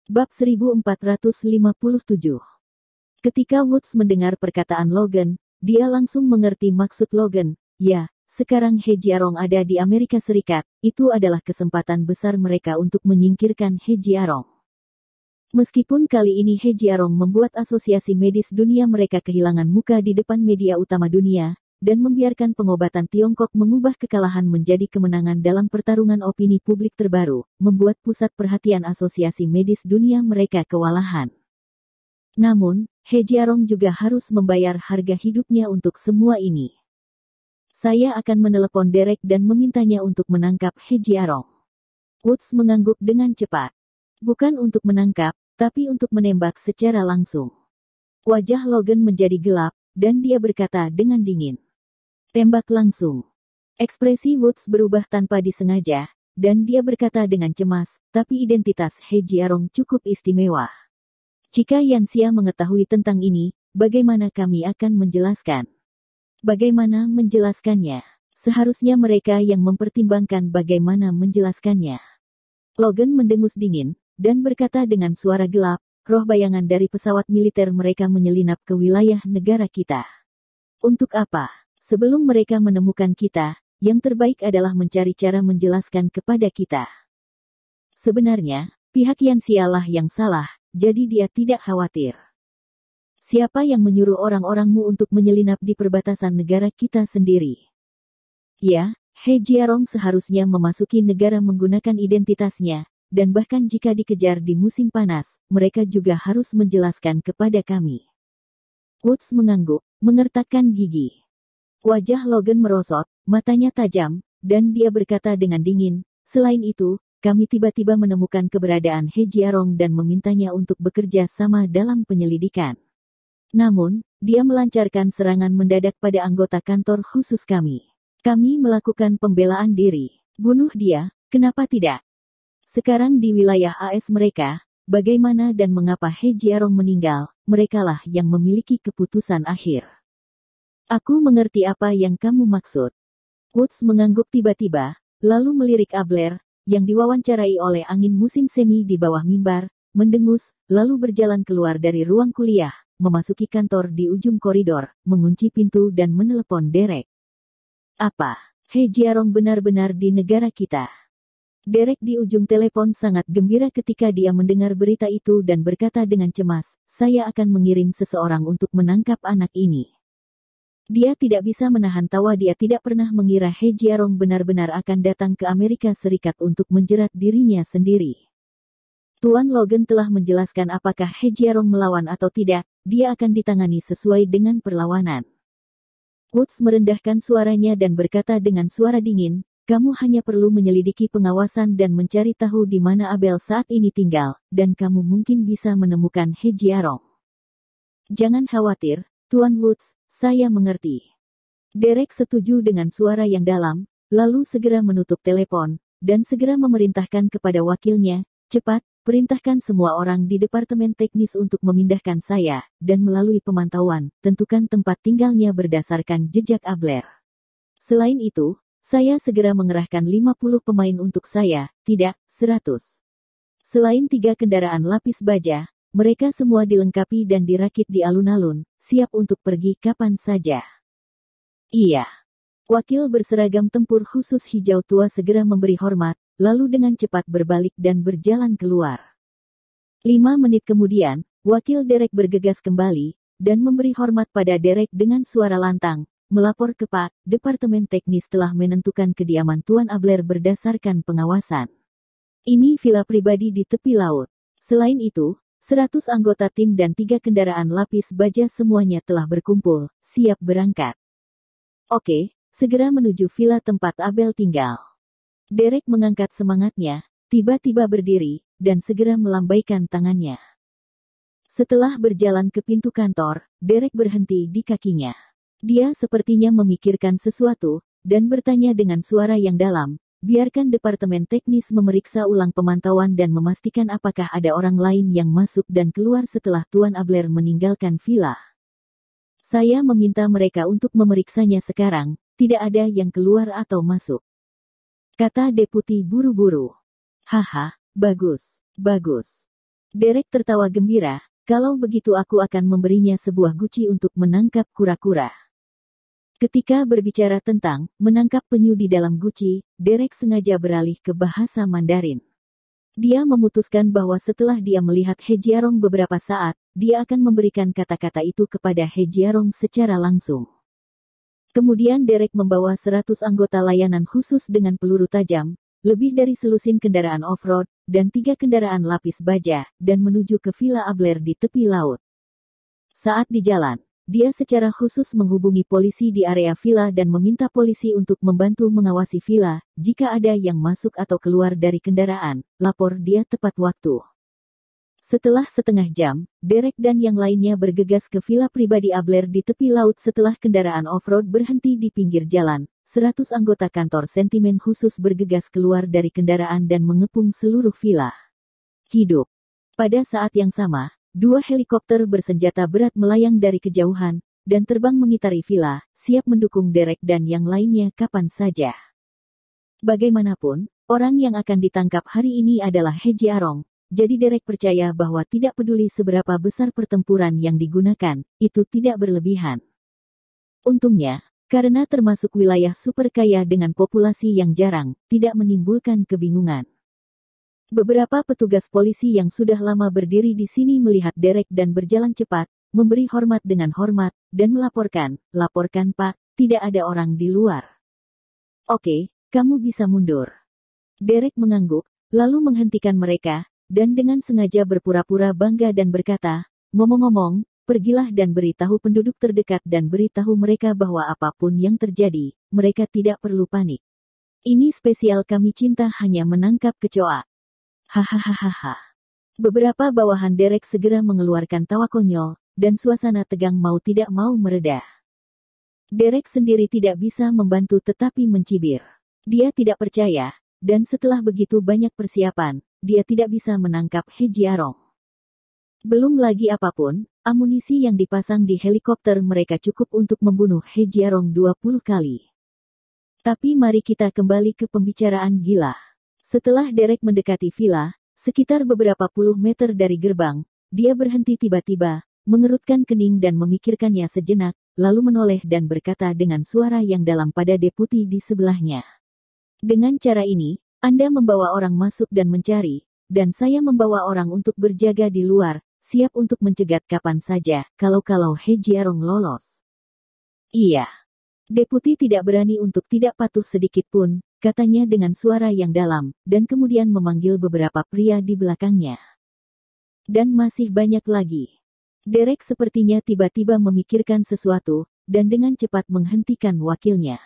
Bab 1457. Ketika Woods mendengar perkataan Logan, dia langsung mengerti maksud Logan. Ya, sekarang He Jiarong ada di Amerika Serikat, itu adalah kesempatan besar mereka untuk menyingkirkan He Jiarong. Meskipun kali ini He Jiarong membuat asosiasi medis dunia mereka kehilangan muka di depan media utama dunia, dan membiarkan pengobatan Tiongkok mengubah kekalahan menjadi kemenangan dalam pertarungan opini publik terbaru, membuat pusat perhatian asosiasi medis dunia mereka kewalahan. Namun, He Jiarong juga harus membayar harga hidupnya untuk semua ini. Saya akan menelepon Derek dan memintanya untuk menangkap He Jiarong. Woods mengangguk dengan cepat. Bukan untuk menangkap, tapi untuk menembak secara langsung. Wajah Logan menjadi gelap, dan dia berkata dengan dingin. Tembak langsung. Ekspresi Woods berubah tanpa disengaja, dan dia berkata dengan cemas, tapi identitas He Jiarong cukup istimewa. Jika Yanxia mengetahui tentang ini, bagaimana kami akan menjelaskan? Bagaimana menjelaskannya? Seharusnya mereka yang mempertimbangkan bagaimana menjelaskannya. Logan mendengus dingin, dan berkata dengan suara gelap, roh bayangan dari pesawat militer mereka menyelinap ke wilayah negara kita. Untuk apa? Sebelum mereka menemukan kita, yang terbaik adalah mencari cara menjelaskan kepada kita. Sebenarnya, pihak Yanxia lah yang salah, jadi dia tidak khawatir. Siapa yang menyuruh orang-orangmu untuk menyelinap di perbatasan negara kita sendiri? Ya, He Jiarong seharusnya memasuki negara menggunakan identitasnya, dan bahkan jika dikejar di musim panas, mereka juga harus menjelaskan kepada kami. Woods mengangguk, mengertakkan gigi. Wajah Logan merosot, matanya tajam, dan dia berkata dengan dingin, selain itu, kami tiba-tiba menemukan keberadaan He Jiarong dan memintanya untuk bekerja sama dalam penyelidikan. Namun, dia melancarkan serangan mendadak pada anggota kantor khusus kami. Kami melakukan pembelaan diri. Bunuh dia, kenapa tidak? Sekarang di wilayah AS mereka, bagaimana dan mengapa He Jiarong meninggal, merekalah yang memiliki keputusan akhir. Aku mengerti apa yang kamu maksud. Woods mengangguk tiba-tiba, lalu melirik Abler, yang diwawancarai oleh angin musim semi di bawah mimbar, mendengus, lalu berjalan keluar dari ruang kuliah, memasuki kantor di ujung koridor, mengunci pintu dan menelepon Derek. Apa? He Jiarong benar-benar di negara kita. Derek di ujung telepon sangat gembira ketika dia mendengar berita itu dan berkata dengan cemas, saya akan mengirim seseorang untuk menangkap anak ini. Dia tidak bisa menahan tawa. Dia tidak pernah mengira He Jiarong benar-benar akan datang ke Amerika Serikat untuk menjerat dirinya sendiri. Tuan Logan telah menjelaskan apakah He Jiarong melawan atau tidak, dia akan ditangani sesuai dengan perlawanan. Woods merendahkan suaranya dan berkata dengan suara dingin, kamu hanya perlu menyelidiki pengawasan dan mencari tahu di mana Abel saat ini tinggal, dan kamu mungkin bisa menemukan He Jiarong. Jangan khawatir, Tuan Woods, saya mengerti. Derek setuju dengan suara yang dalam, lalu segera menutup telepon, dan segera memerintahkan kepada wakilnya, cepat, perintahkan semua orang di Departemen Teknis untuk memindahkan saya, dan melalui pemantauan, tentukan tempat tinggalnya berdasarkan jejak Abler. Selain itu, saya segera mengerahkan 50 pemain untuk saya, tidak, 100. Selain 3 kendaraan lapis baja, mereka semua dilengkapi dan dirakit di alun-alun, siap untuk pergi kapan saja. Iya. Wakil berseragam tempur khusus hijau tua segera memberi hormat, lalu dengan cepat berbalik dan berjalan keluar. 5 menit kemudian, wakil Derek bergegas kembali, dan memberi hormat pada Derek dengan suara lantang, melapor ke Pak, Departemen Teknis telah menentukan kediaman Tuan Abler berdasarkan pengawasan. Ini villa pribadi di tepi laut. Selain itu, 100 anggota tim dan 3 kendaraan lapis baja semuanya telah berkumpul, siap berangkat. Oke, segera menuju villa tempat Abel tinggal. Derek mengangkat semangatnya, tiba-tiba berdiri, dan segera melambaikan tangannya. Setelah berjalan ke pintu kantor, Derek berhenti di kakinya. Dia sepertinya memikirkan sesuatu, dan bertanya dengan suara yang dalam, biarkan Departemen Teknis memeriksa ulang pemantauan dan memastikan apakah ada orang lain yang masuk dan keluar setelah Tuan Abler meninggalkan villa. Saya meminta mereka untuk memeriksanya sekarang, tidak ada yang keluar atau masuk. Kata Deputi buru-buru. Haha, bagus, bagus. Derek tertawa gembira, kalau begitu aku akan memberinya sebuah guci untuk menangkap kura-kura. Ketika berbicara tentang menangkap penyu di dalam guci, Derek sengaja beralih ke bahasa Mandarin. Dia memutuskan bahwa setelah dia melihat He Jiarong beberapa saat, dia akan memberikan kata-kata itu kepada He Jiarong secara langsung. Kemudian Derek membawa 100 anggota layanan khusus dengan peluru tajam, lebih dari selusin kendaraan off-road, dan 3 kendaraan lapis baja, dan menuju ke Villa Abler di tepi laut. Saat di jalan, dia secara khusus menghubungi polisi di area villa dan meminta polisi untuk membantu mengawasi villa. Jika ada yang masuk atau keluar dari kendaraan, lapor dia tepat waktu. Setelah setengah jam, Derek dan yang lainnya bergegas ke villa pribadi Abler di tepi laut setelah kendaraan off-road berhenti di pinggir jalan. 100 anggota kantor sentimen khusus bergegas keluar dari kendaraan dan mengepung seluruh villa. Hidup. Pada saat yang sama, 2 helikopter bersenjata berat melayang dari kejauhan, dan terbang mengitari villa, siap mendukung Derek dan yang lainnya kapan saja. Bagaimanapun, orang yang akan ditangkap hari ini adalah He Jiarong, jadi Derek percaya bahwa tidak peduli seberapa besar pertempuran yang digunakan, itu tidak berlebihan. Untungnya, karena termasuk wilayah super kaya dengan populasi yang jarang, tidak menimbulkan kebingungan. Beberapa petugas polisi yang sudah lama berdiri di sini melihat Derek dan berjalan cepat, memberi hormat dengan hormat, dan melaporkan, "Laporkan Pak, tidak ada orang di luar." "Oke, kamu bisa mundur." Derek mengangguk, lalu menghentikan mereka, dan dengan sengaja berpura-pura bangga dan berkata, "Ngomong-ngomong, pergilah dan beritahu penduduk terdekat dan beritahu mereka bahwa apapun yang terjadi, mereka tidak perlu panik. Ini spesial kami cinta hanya menangkap kecoa." Hahaha. Beberapa bawahan Derek segera mengeluarkan tawa konyol, dan suasana tegang mau tidak mau mereda. Derek sendiri tidak bisa membantu tetapi mencibir. Dia tidak percaya, dan setelah begitu banyak persiapan, dia tidak bisa menangkap He Jiarong. Belum lagi apapun, amunisi yang dipasang di helikopter mereka cukup untuk membunuh He Jiarong 20 kali. Tapi mari kita kembali ke pembicaraan gila. Setelah Derek mendekati villa, sekitar beberapa puluh meter dari gerbang, dia berhenti tiba-tiba, mengerutkan kening dan memikirkannya sejenak, lalu menoleh dan berkata dengan suara yang dalam pada deputi di sebelahnya. "Dengan cara ini, Anda membawa orang masuk dan mencari, dan saya membawa orang untuk berjaga di luar, siap untuk mencegat kapan saja, kalau He Jiarong lolos." "Iya." Deputi tidak berani untuk tidak patuh sedikit pun, katanya dengan suara yang dalam, dan kemudian memanggil beberapa pria di belakangnya. "Dan masih banyak lagi." Derek sepertinya tiba-tiba memikirkan sesuatu, dan dengan cepat menghentikan wakilnya.